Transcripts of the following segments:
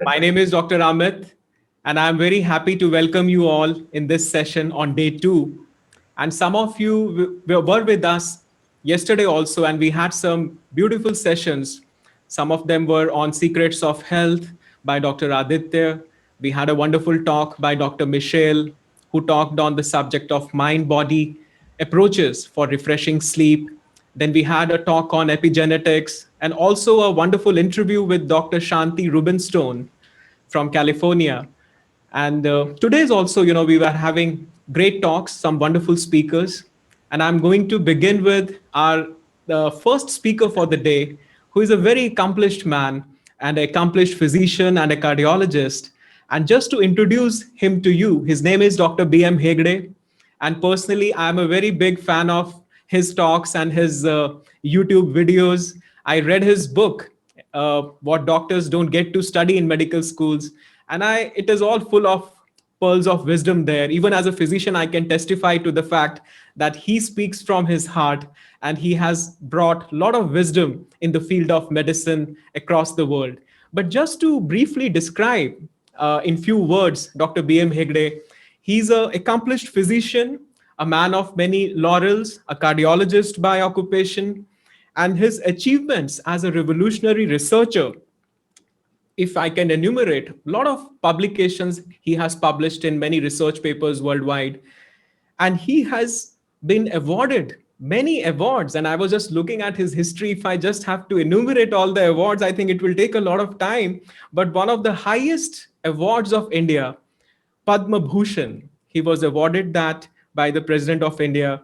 My name is Dr. Amit, and I'm very happy to welcome you all in this session on day two. And some of you were with us yesterday also, and we had some beautiful sessions. Some of them were on Secrets of Health by Dr. Aditya. We had a wonderful talk by Dr. Michelle, who talked on the subject of mind body approaches for refreshing sleep. Then we had a talk on epigenetics and also a wonderful interview with Dr. Shanti Rubenstone from California. And today is also, we were having great talks, some wonderful speakers. And I'm going to begin with our the first speaker for the day, who is a very accomplished man and an accomplished physician and a cardiologist. And just to introduce him to you, his name is Dr. B.M. Hegde. And personally, I'm a very big fan of his talks and his YouTube videos. I read his book, What Doctors Don't Get to Study in Medical Schools. And it is all full of pearls of wisdom there. Even as a physician, I can testify to the fact that he speaks from his heart and he has brought a lot of wisdom in the field of medicine across the world. But just to briefly describe in few words, Dr. B.M. Hegde, he's an accomplished physician, a man of many laurels, a cardiologist by occupation, and his achievements as a revolutionary researcher, if I can enumerate, a lot of publications he has published in many research papers worldwide. And he has been awarded many awards. And I was just looking at his history. If I just have to enumerate all the awards, I think it will take a lot of time. But one of the highest awards of India, Padma Bhushan, he was awarded that by the President of India.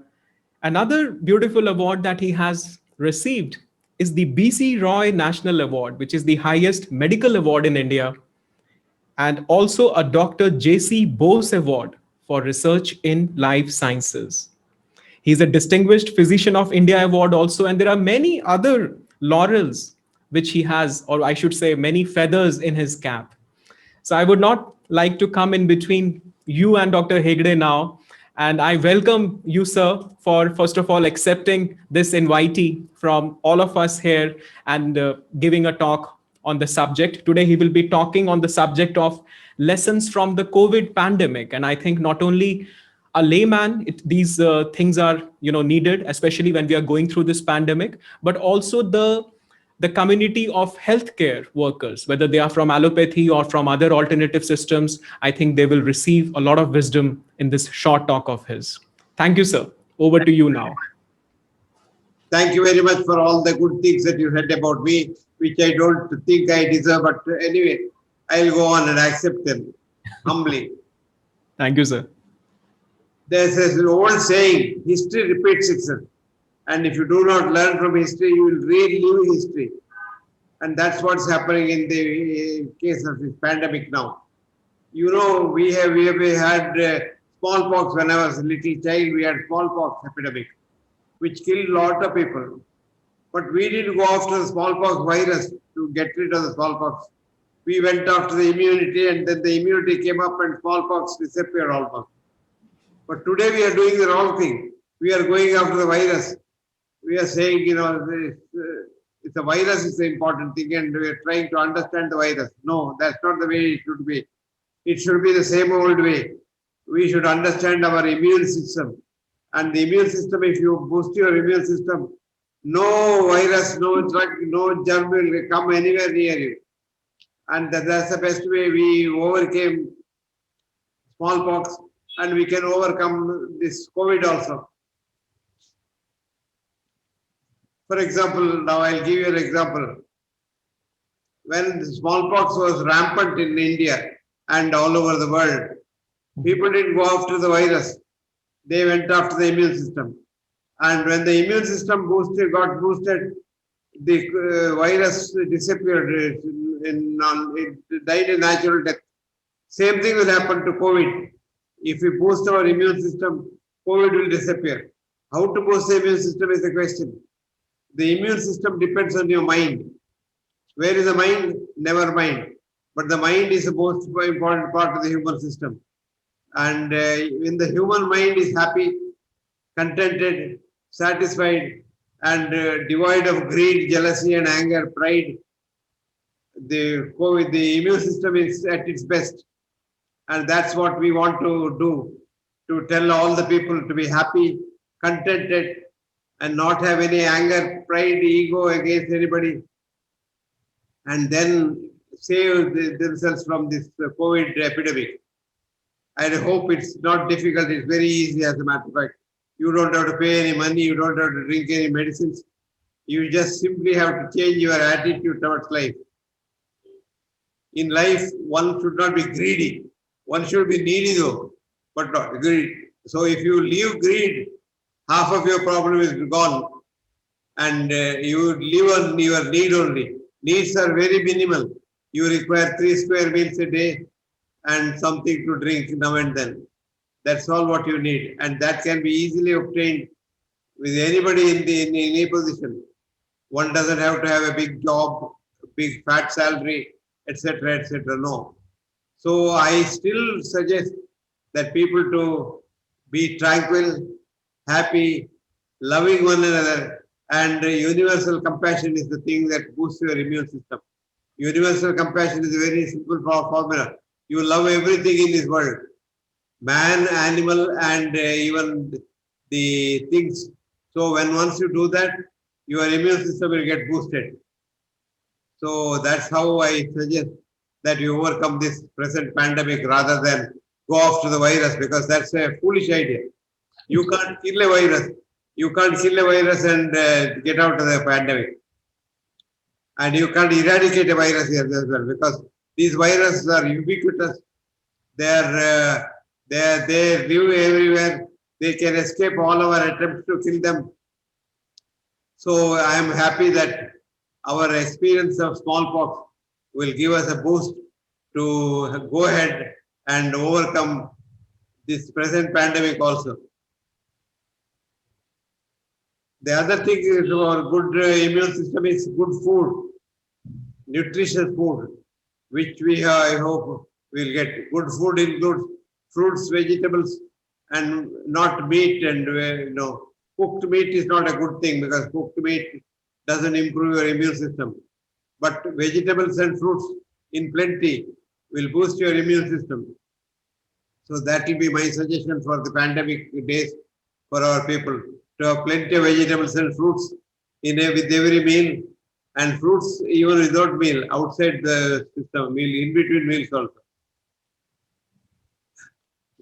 Another beautiful award that he has received is the BC Roy National Award, which is the highest medical award in India, and also a Dr. J.C. Bose Award for research in life sciences. He's a Distinguished Physician of India Award also, and there are many other laurels which he has, or I should say, many feathers in his cap. So I would not like to come in between you and Dr. Hegde now. And I welcome you, sir, for first of all accepting this invitee from all of us here and giving a talk on the subject. Today, he will be talking on the subject of lessons from the COVID pandemic. And I think not only a layman, these things are needed, especially when we are going through this pandemic, but also the community of healthcare workers, whether they are from allopathy or from other alternative systems. I think they will receive a lot of wisdom in this short talk of his. Thank you, sir. Over to you now. Thank you very much for all the good things that you said about me, which I don't think I deserve. But anyway, I'll go on and accept them humbly. Thank you, sir. There's an old saying, history repeats itself. And if you do not learn from history, you will relive history. And that's what's happening in the case of this pandemic now. You know, we have had smallpox when I was a little child. We had smallpox epidemic, which killed a lot of people. But we didn't go after the smallpox virus to get rid of the smallpox. We went after the immunity, and then the immunity came up and smallpox disappeared almost. But today we are doing the wrong thing. We are going after the virus. We are saying, it's a virus is the important thing, and we are trying to understand the virus. No, that's not the way it should be. It should be the same old way. We should understand our immune system. And the immune system, if you boost your immune system, no virus, no drug, no germ will come anywhere near you. And that's the best way we overcame smallpox, and we can overcome this COVID also. For example, now I'll give you an example. When smallpox was rampant in India and all over the world, people didn't go after the virus. They went after the immune system. And when the immune system got boosted, the virus disappeared. It died a natural death. Same thing will happen to COVID. If we boost our immune system, COVID will disappear. How to boost the immune system is the question. The immune system depends on your mind. Where is the mind? Never mind. But the mind is the most important part of the human system. And when the human mind is happy, contented, satisfied, and devoid of greed, jealousy, and anger, pride, the COVID, the immune system is at its best. And that's what we want to do, to tell all the people to be happy, contented, and not have any anger, pride, ego against anybody, and then save themselves from this COVID epidemic. I hope it's not difficult, it's very easy as a matter of fact. You don't have to pay any money, you don't have to drink any medicines. You just simply have to change your attitude towards life. In life, one should not be greedy. One should be needy though, but not greed. So if you leave greed, half of your problem is gone, and you live on your need only. Needs are very minimal. You require 3 square meals a day and something to drink now and then. That's all what you need, and that can be easily obtained with anybody in any position. One doesn't have to have a big job, big fat salary, etc., etc. No. So I still suggest that people to be tranquil, happy, loving one another, and universal compassion is the thing that boosts your immune system. Universal compassion is a very simple formula. You love everything in this world, man, animal, and even the things. So when once you do that, your immune system will get boosted. So that's how I suggest that you overcome this present pandemic rather than go after the virus, because that's a foolish idea. You can't kill a virus. You can't kill a virus and get out of the pandemic. And you can't eradicate a virus here as well, because these viruses are ubiquitous. They live everywhere. They can escape all our attempts to kill them. So I am happy that our experience of smallpox will give us a boost to go ahead and overcome this present pandemic also. The other thing is for good immune system is good food, nutritious food, which we I hope we'll get. Good food includes fruits, vegetables, and not meat. And cooked meat is not a good thing, because cooked meat doesn't improve your immune system. But vegetables and fruits in plenty will boost your immune system. So that will be my suggestion for the pandemic days for our people, to have plenty of vegetables and fruits with every meal, and fruits even without meal, outside the system, meal, in between meals also.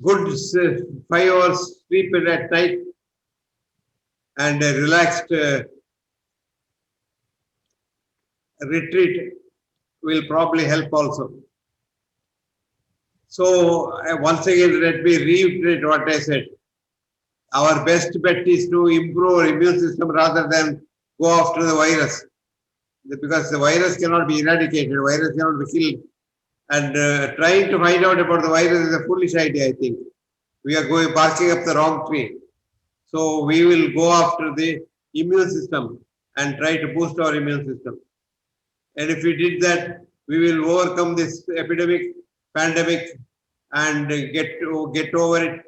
Good 5 hours sleep at night, and a relaxed retreat will probably help also. So once again, let me reiterate what I said. Our best bet is to improve our immune system rather than go after the virus, because the virus cannot be eradicated, the virus cannot be killed. And trying to find out about the virus is a foolish idea, I think. We are barking up the wrong tree. So we will go after the immune system and try to boost our immune system. And if we did that, we will overcome this pandemic, and get over it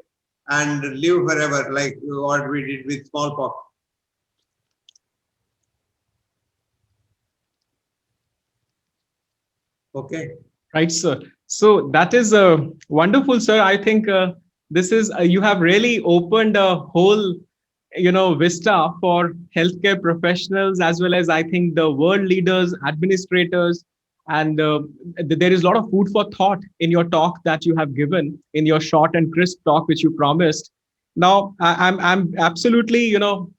and live forever, like what we did with smallpox. Okay. Right, sir. So that is wonderful, sir. I think this is you have really opened a whole, vista for healthcare professionals, as well as I think the world leaders, administrators, and there is a lot of food for thought in your talk that you have given, in your short and crisp talk which you promised. Now I'm absolutely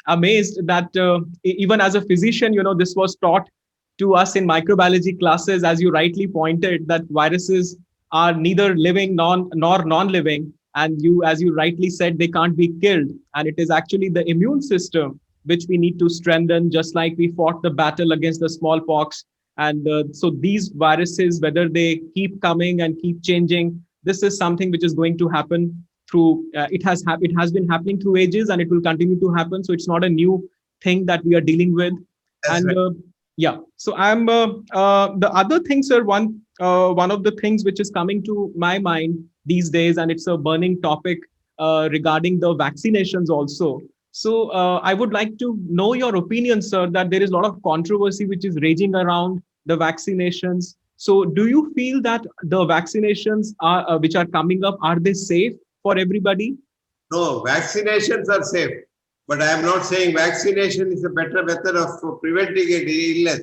amazed that even as a physician, this was taught to us in microbiology classes, as you rightly pointed, that viruses are neither living nor non-living, and as you rightly said, they can't be killed. And it is actually the immune system which we need to strengthen, just like we fought the battle against the smallpox. And so these viruses, whether they keep coming and keep changing, this is something which is going to happen through. It has been happening through ages, and it will continue to happen. So it's not a new thing that we are dealing with. That's And right. yeah, so I'm the other thing, sir. One of the things which is coming to my mind these days, and it's a burning topic regarding the vaccinations also. So I would like to know your opinion, sir, that there is a lot of controversy which is raging around the vaccinations. So do you feel that the vaccinations are which are coming up, are they safe for everybody? No, vaccinations are safe, but I am not saying vaccination is a better method of preventing an illness.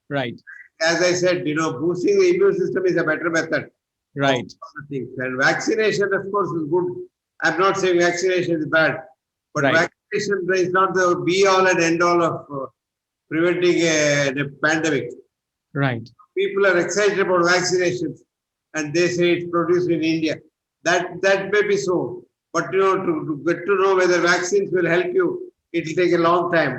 Right, As I said, boosting the immune system is a better method of right, other things. And vaccination, of course, is good. I'm not saying vaccination is bad, but right, vaccination is not the be all and end all of preventing the pandemic. right, People are excited about vaccinations, and they say it's produced in India. That may be so, but to get to know whether vaccines will help you, it will take a long time.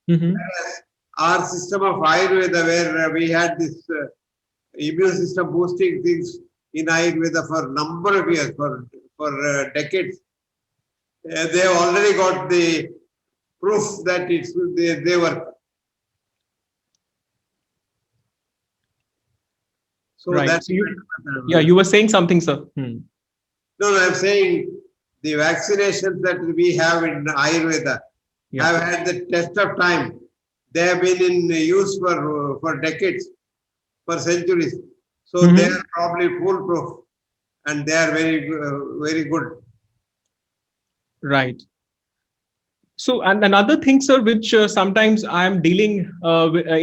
hmm, Whereas our system of Ayurveda, where we had this immune system boosting things in Ayurveda for a number of years, for decades, they have already got the proof that they work. So right. that's So you, yeah, you were saying something, sir. Hmm. no, I'm saying the vaccinations that we have in Ayurveda Yeah. have had the test of time. They have been in use for decades, for centuries. So they Hmm. are probably foolproof, and they are very good. Right. So, and another thing, sir, which sometimes I am dealing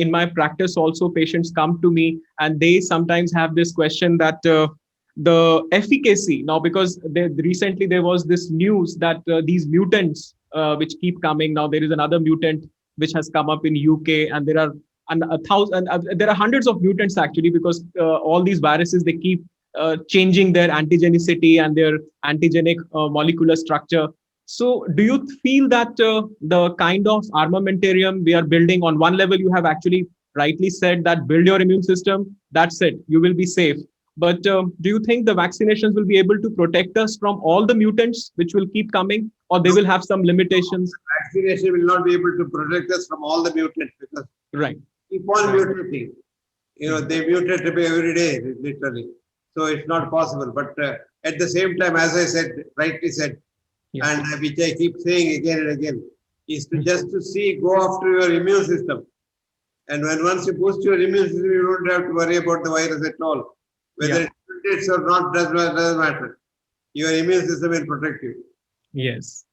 in my practice, also patients come to me and they sometimes have this question that the efficacy now, because recently there was this news that these mutants which keep coming now, there is another mutant which has come up in UK, and there are there are hundreds of mutants actually, because all these viruses, they keep changing their antigenicity and their antigenic molecular structure. So, do you feel that the kind of armamentarium we are building, on one level, you have actually rightly said that build your immune system, that's it, you will be safe. But do you think the vaccinations will be able to protect us from all the mutants which will keep coming, or they No, will have some limitations? vaccination will not be able to protect us from all the mutants because Right, keep on right. mutating. Mhm. They mutate every day, literally. So it's not possible. But at the same time, as I said, rightly said, Yeah. and which I keep saying again and again, is to Mhm. just to see, go after your immune system. And when once you boost your immune system, you don't have to worry about the virus at all. Yeah. Whether it mutates or not doesn't matter. Your immune system will protect you. Yes.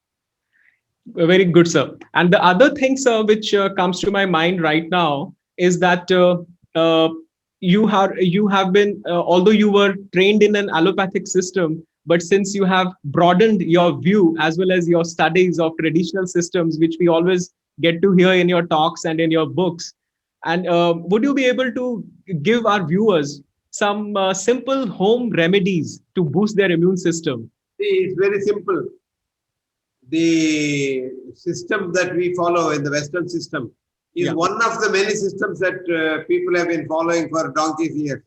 Very good, sir. And the other thing, sir, which comes to my mind right now is that uh, you have been, although you were trained in an allopathic system, but since you have broadened your view as well as your studies of traditional systems, which we always get to hear in your talks and in your books, and would you be able to give our viewers some simple home remedies to boost their immune system? See, it's very simple. The system that we follow in the Western system is Yeah. one of the many systems that people have been following for donkey's years.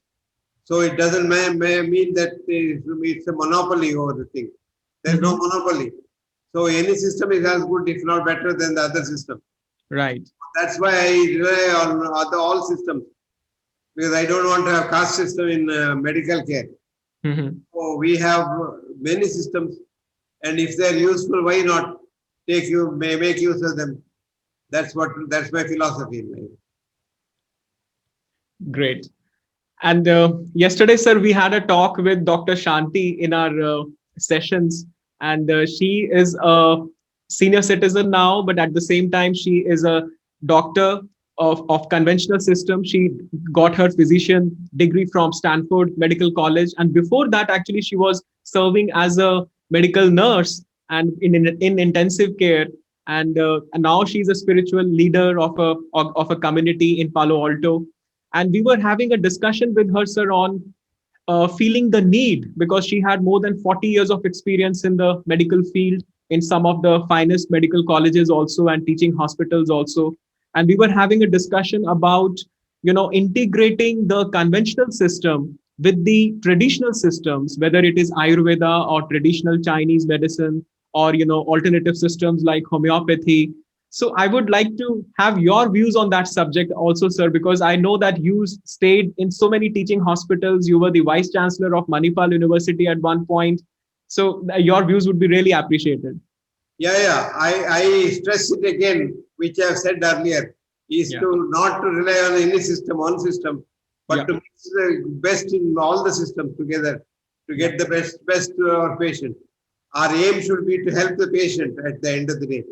So it doesn't may mean that it's a monopoly over the thing. There is no Hmm. monopoly. So any system is as good, if not better, than the other system. Right. That's why I rely on all systems because I don't want to have caste system in medical care. Hmm. So we have many systems, and if they're useful, why not may make use of them? That's my philosophy in life. Great. And yesterday, sir, we had a talk with Dr. Shanti in our sessions, and she is a senior citizen now, but at the same time, she is a doctor of conventional system. She got her physician degree from Stanford Medical College, and before that, actually, she was serving as a medical nurse and in intensive care. And now she's a spiritual leader of a community in Palo Alto, and we were having a discussion with her, sir, on feeling the need, because she had more than 40 years of experience in the medical field in some of the finest medical colleges also, and teaching hospitals also. And we were having a discussion about integrating the conventional system with the traditional systems, whether it is Ayurveda or traditional Chinese medicine, or alternative systems like homeopathy. So I would like to have your views on that subject also, sir, because I know that you stayed in so many teaching hospitals. You were the vice chancellor of Manipal University at one point. So your views would be really appreciated. Yeah. I stress it again, which I have said earlier, is Yeah. to not to rely on any system, one system, but to mix the best in all the systems together to get the best to our patient. Our aim should be to help the patient at the end of the day.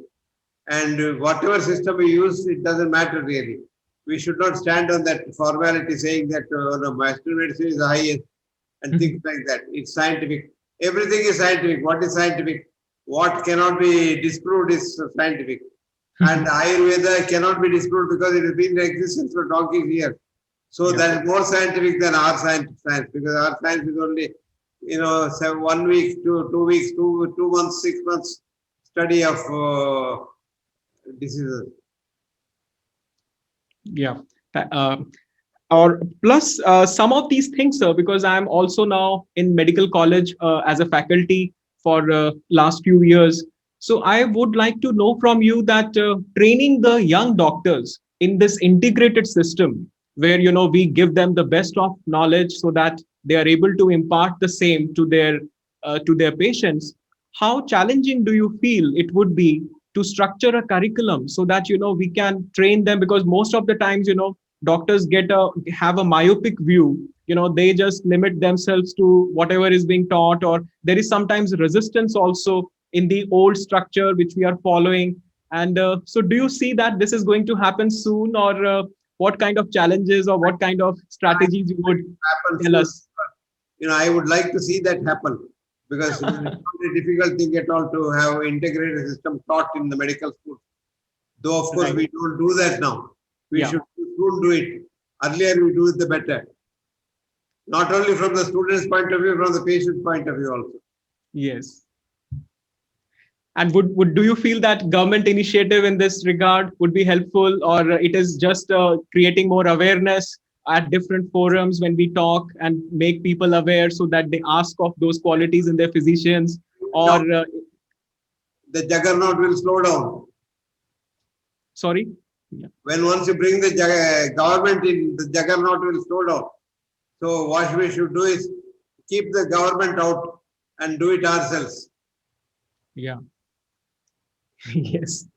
And whatever system we use, it doesn't matter really. We should not stand on that formality saying that no, Western medicine is the highest and things like that. It's scientific. Everything is scientific. What is scientific? What cannot be disproved is scientific. And Ayurveda cannot be disproved because it has been in existence for donkey's years. So that is more scientific than our science, because our science is only, 1 week, 2 weeks, 2 months, 6 months study of diseases. Yeah. Uh, or plus some of these things, sir, because I'm also now in medical college as a faculty for last few years. So I would like to know from you that training the young doctors in this integrated system where, we give them the best of knowledge so that they are able to impart the same to their patients. How challenging do you feel it would be to structure a curriculum so that, we can train them? Because most of the times, doctors have a myopic view. They just limit themselves to whatever is being taught, or there is sometimes resistance also in the old structure which we are following. And so do you see that this is going to happen soon, or what kind of challenges or what kind of strategies you would Happen tell soon. us? I would like to see that happen because it's not a difficult thing at all to have integrated system taught in the medical school. Though, of course, Right. we don't do that now. We Yeah. should soon do it. Earlier, we do it the better. Not only from the student's point of view, from the patient's point of view also. Yes. And would do you feel that government initiative in this regard would be helpful, or it is just creating more awareness at different forums when we talk and make people aware so that they ask of those qualities in their physicians? Or Now, the juggernaut will slow down. sorry? Yeah. When once you bring the government in, the juggernaut will slow down. So what we should do is keep the government out and do it ourselves. Yeah. Yes.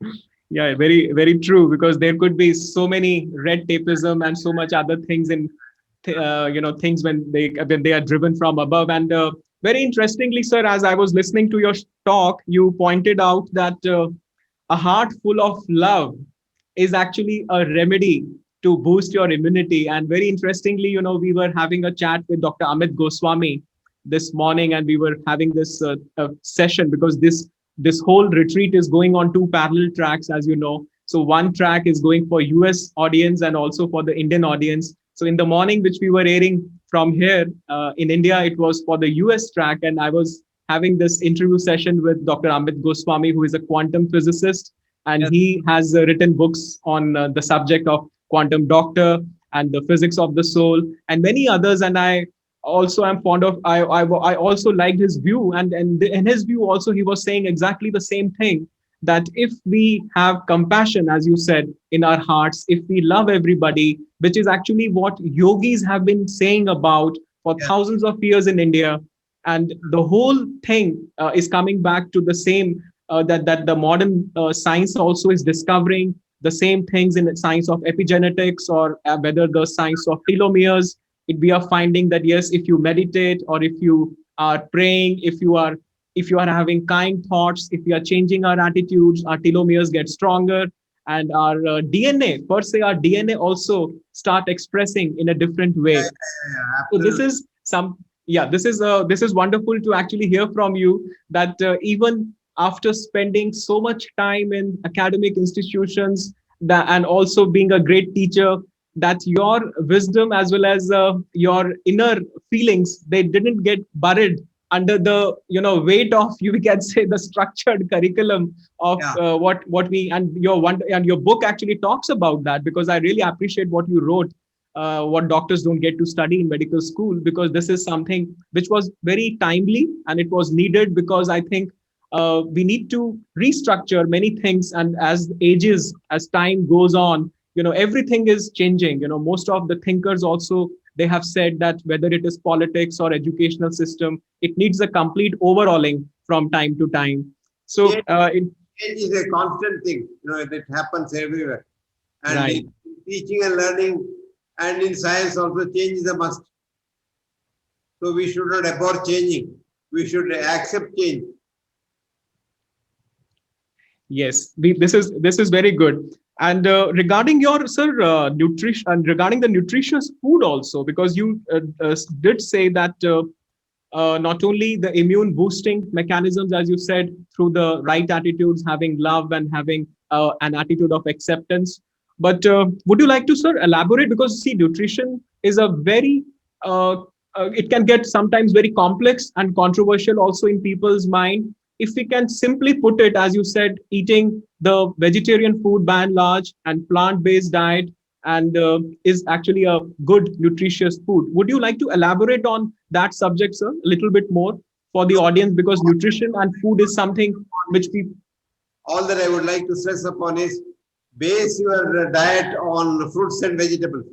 Yeah, very, very true. Because there could be so many red tapeism and so much other things in, things when they are driven from above. And very interestingly, sir, as I was listening to your talk, you pointed out that a heart full of love is actually a remedy to boost your immunity. And very interestingly, we were having a chat with Dr. Amit Goswami this morning, and we were having this session because this whole retreat is going on two parallel tracks, as you know. So one track is going for US audience and also for the Indian audience. So in the morning, which we were airing from here in India, it was for the US track, and I was having this interview session with Dr. Amit Goswami, who is a quantum physicist, and Yes. he has written books on the subject of quantum doctor and the physics of the soul and many others. And I also am fond of, I also liked his view, and in his view also he was saying exactly the same thing, that if we have compassion, as you said, in our hearts, if we love everybody, which is actually what yogis have been saying about for Yeah. thousands of years in India, and the whole thing is coming back to the same, that the modern science also is discovering the same things in the science of epigenetics, or whether the science of telomeres. We are finding that yes, if you meditate, or if you are praying, if you are having kind thoughts, if we are changing our attitudes, our telomeres get stronger, and our DNA, per se, our DNA also start expressing in a different way. Yeah, So this absolutely. is some, yeah, this is wonderful to actually hear from you that even after spending so much time in academic institutions, and also being a great teacher, that your wisdom as well as your inner feelings, they didn't get buried under the weight of, you can say, the structured curriculum of Yeah. what we, and your book actually talks about that, because I really appreciate what you wrote, what doctors don't get to study in medical school, because this is something which was very timely and it was needed, because I think we need to restructure many things. And as time goes on, everything is changing. Most of the thinkers also, they have said that whether it is politics or educational system, it needs a complete overhauling from time to time. So Change, change is a constant thing. It happens everywhere. And in right. teaching and learning, And in science also, change is a must. So we should not abhor changing. We should accept change. Yes, this is very good. And regarding your sir nutrition and regarding the nutritious food also, because you did say that not only the immune boosting mechanisms, as you said, through the right attitudes, having love and having an attitude of acceptance. But would you like to, sir, elaborate? Because see, nutrition is a very it can get sometimes very complex and controversial also in people's mind. If we can simply put it, as you said, eating the vegetarian food by and large and plant-based diet and is actually a good nutritious food. Would you like to elaborate on that subject, sir, a little bit more for the No, audience? Because nutrition and food is something which people. all that I would like to stress upon is base your diet on fruits and vegetables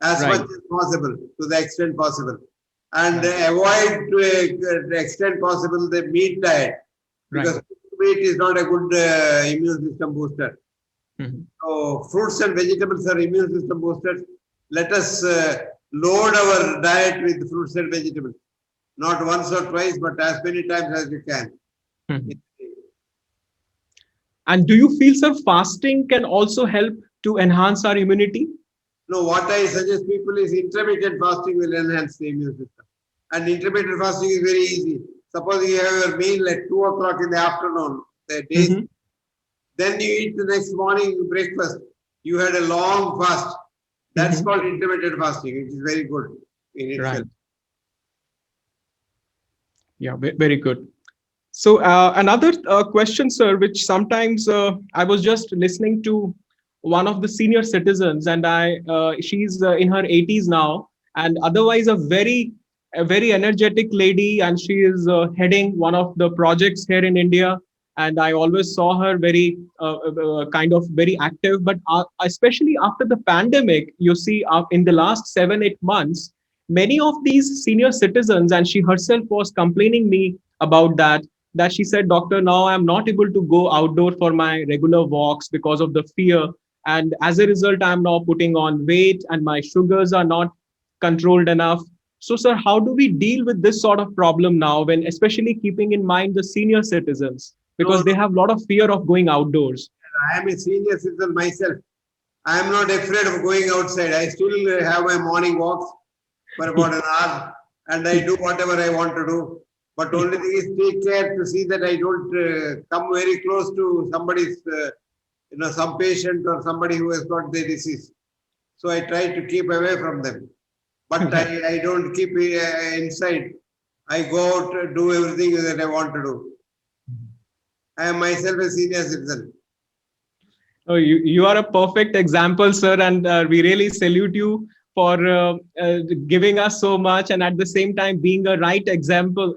as much Right, as possible, to the extent possible. And right, avoid to the extent possible the meat diet, right. because meat is not a good immune system booster. Mhm. So fruits and vegetables are immune system boosters. Let us load our diet with fruits and vegetables. Not once or twice, but as many times as you can. Mhm. And do you feel, sir, fasting can also help to enhance our immunity? No, what I suggest people is intermittent fasting will enhance the immune system. And intermittent fasting is very easy. Suppose you have your meal at 2 o'clock in the afternoon, the days, Mhm. then you eat the next morning breakfast. You had a long fast. That's Mhm. called intermittent fasting. It is very good in itself. Right. Yeah, very good. So another question, sir, which sometimes I was just listening to one of the senior citizens, and she's in her 80s now, and otherwise a very energetic lady, and she is heading one of the projects here in India. And I always saw her very kind of very active, but especially after the pandemic, you see, in the last 7 8 months, many of these senior citizens, and she herself was complaining me about that she said, doctor, now I'm not able to go outdoor for my regular walks because of the fear, and as a result I'm now putting on weight and my sugars are not controlled enough. So sir, how do we deal with this sort of problem now, when especially keeping in mind the senior citizens, No, because they have a lot of fear of going outdoors? I am a senior citizen myself. I am not afraid of going outside. I still have my morning walks for about an hour, and I do whatever I want to do. But only thing is take care to see that I don't come very close to somebody's, some patient or somebody who has got the disease. So I try to keep away from them. But Right. I don't keep inside. I go out, do everything that I want to do. I am myself a senior citizen. Oh, you are a perfect example, sir, and we really salute you for giving us so much, and at the same time being a right example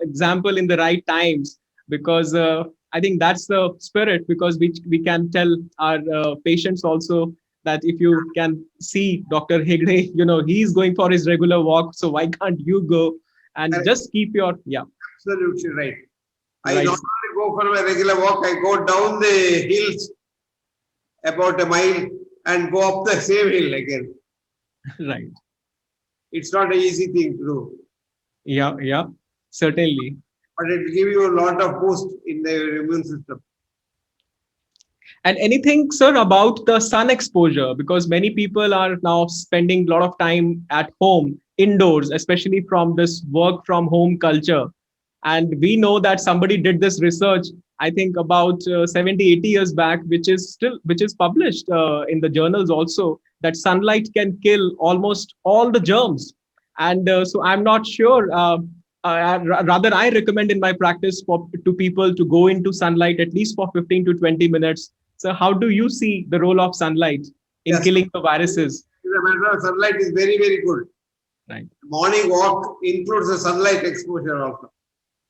in the right times. Because I think that's the spirit. Because we can tell our patients also that if you can see Dr. Hegde, he's going for his regular walk, so why can't you go? And Correct. just keep your yeah Absolutely right. I right not only go for my regular walk, I go down the hills about a mile and go up the same hill again. right It's not an easy thing to do, yeah certainly. but it will give you a lot of boost in the immune system. And anything, sir, about the sun exposure? Because many people are now spending a lot of time at home, indoors, especially from this work from home culture. And we know that somebody did this research, I think about 70, 80 years back, which is published in the journals also, that sunlight can kill almost all the germs. And so I'm not sure. Rather, I recommend in my practice to people to go into sunlight at least for 15 to 20 minutes. So, how do you see the role of sunlight in Yes, killing the viruses? the matter of sunlight is very, very good. Right. Morning walk includes the sunlight exposure also.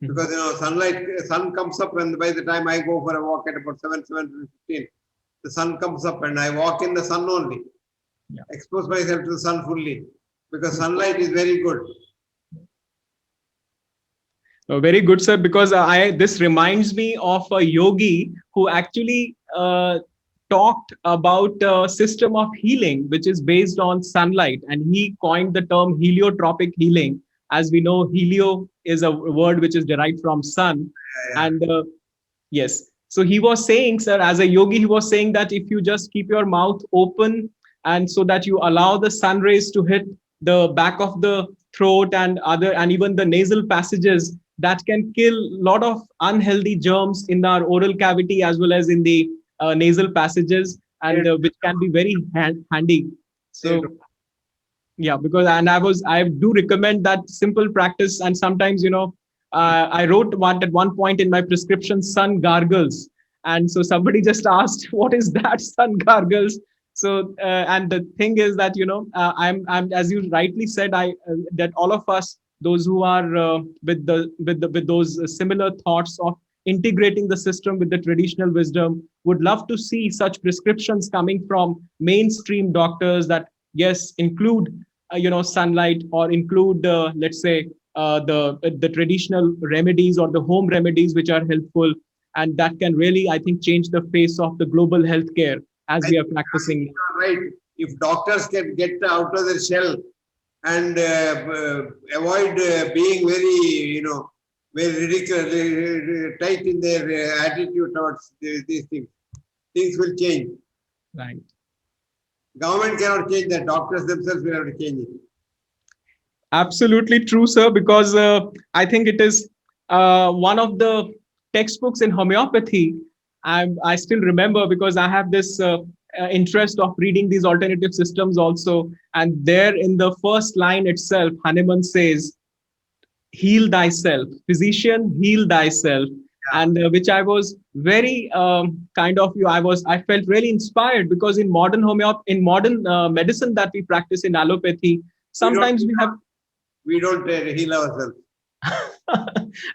Mhm. Because sun comes up, and by the time I go for a walk at about 7:15, the sun comes up and I walk in the sun only, Yeah. expose myself to the sun fully, because sunlight is very good. Very good, sir. Because I this reminds me of a yogi who actually talked about a system of healing which is based on sunlight, and he coined the term heliotropic healing. As we know, helio is a word which is derived from sun, Yeah, and yes. So he was saying, sir, as a yogi, he was saying that if you just keep your mouth open and so that you allow the sun rays to hit the back of the throat and other and even the nasal passages, that can kill a lot of unhealthy germs in our oral cavity as well as in the nasal passages, yeah. and which can be very handy. They So yeah, because and I do recommend that simple practice. And sometimes, I wrote one at one point in my prescription, sun gargles. And so somebody just asked, what is that, sun gargles? So and the thing is that, I'm as you rightly said, I that all of us, those who are with those similar thoughts of integrating the system with the traditional wisdom, would love to see such prescriptions coming from mainstream doctors that yes, include sunlight, or include let's say the traditional remedies or the home remedies which are helpful, and that can really, I think, change the face of the global healthcare as I we are think practicing. you are right. If doctors can get out of their shell and avoid being very, very ridiculous, tight in their attitude towards these things, things will change. Right. Government cannot change that. Doctors themselves will have to change it. Absolutely true, sir, because I think it is one of the textbooks in homeopathy. I still remember because I have this interest of reading these alternative systems also. And there in the first line itself, Hahnemann says, heal thyself, physician, heal thyself. And which I was very kind of you. I felt really inspired because in modern in modern medicine that we practice in allopathy, We don't, sometimes we have we don't heal ourselves.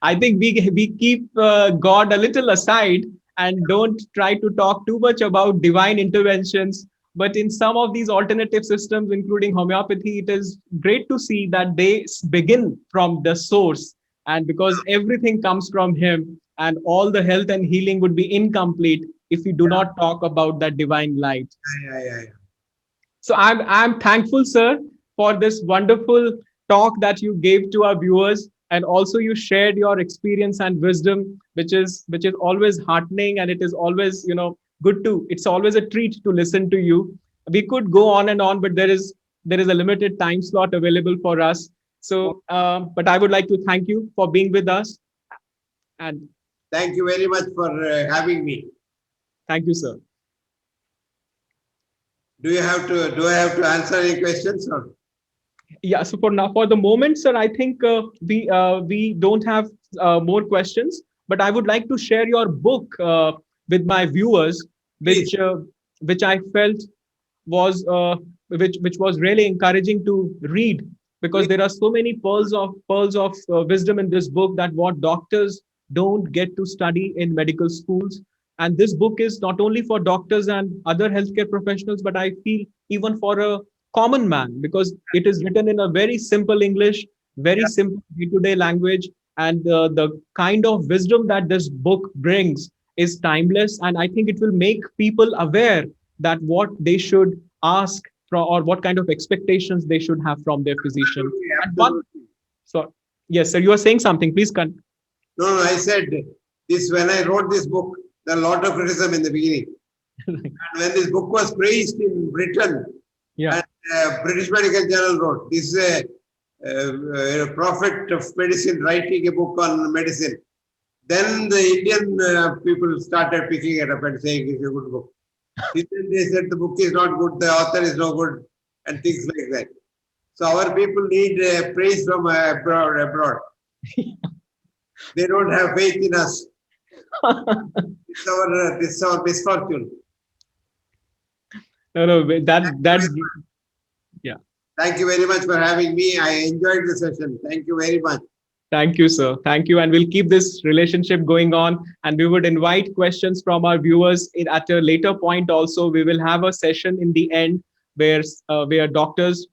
I think we keep God a little aside and don't try to talk too much about divine interventions. But in some of these alternative systems, including homeopathy, it is great to see that they begin from the source. And because everything comes from Him, and all the health and healing would be incomplete if we do not talk about that divine light. Yeah. So I'm thankful, sir, for this wonderful talk that you gave to our viewers, and also you shared your experience and wisdom, which is always heartening, and it is always good to. It's always a treat to listen to you. We could go on and on, but there is a limited time slot available for us. So, but I would like to thank you for being with us, and Thank you very much for having me. thank you, sir. Do I have to answer any questions or? Yeah, so for now, for the moment, sir, I think we don't have more questions, but I would like to share your book with my viewers, Please. which I felt was which was really encouraging to read, because Please. there are so many pearls of wisdom in this book that what doctors don't get to study in medical schools. And this book is not only for doctors and other healthcare professionals, but I feel even for a common man, because it is written in a very simple English, very simple day-to-day language, and the kind of wisdom that this book brings is timeless. And I think it will make people aware that what they should ask from, or what kind of expectations they should have from their physician. Absolutely, And one, absolutely. so yes, sir, you are saying something. Please No, I said this when I wrote this book, there are a lot of criticism in the beginning. And when this book was praised in Britain, yeah, and British Medical Journal wrote, this is a prophet of medicine writing a book on medicine. Then the Indian people started picking it up and saying it's a good book. Then they said the book is not good, the author is no good, and things like that. So our people need praise from abroad. They don't have faith in us. This is our misfortune. no, that's yeah. Thank you very much for having me. I enjoyed the session. Thank you very much. Thank you, sir. Thank you. And we'll keep this relationship going on. And we would invite questions from our viewers at a later point also. We will have a session in the end where doctors,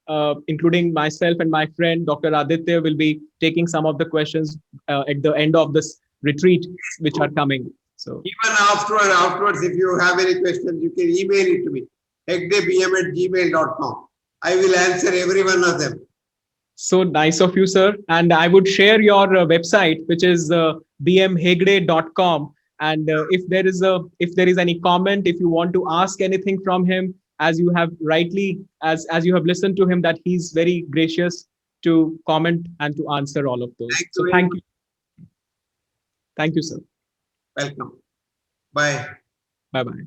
including myself and my friend, Dr. Aditya, will be taking some of the questions at the end of this retreat, which are coming. So Even afterwards, if you have any questions, you can email it to me. hegdebm@gmail.com. I will answer every one of them. so nice of you, sir. And I would share your website, which is bmhegde.com. And if there is any comment, if you want to ask anything from him, as you have rightly as you have listened to him, that he's very gracious to comment and to answer all of those. Thank you So very much. thank you, sir. Welcome. Bye. Bye bye.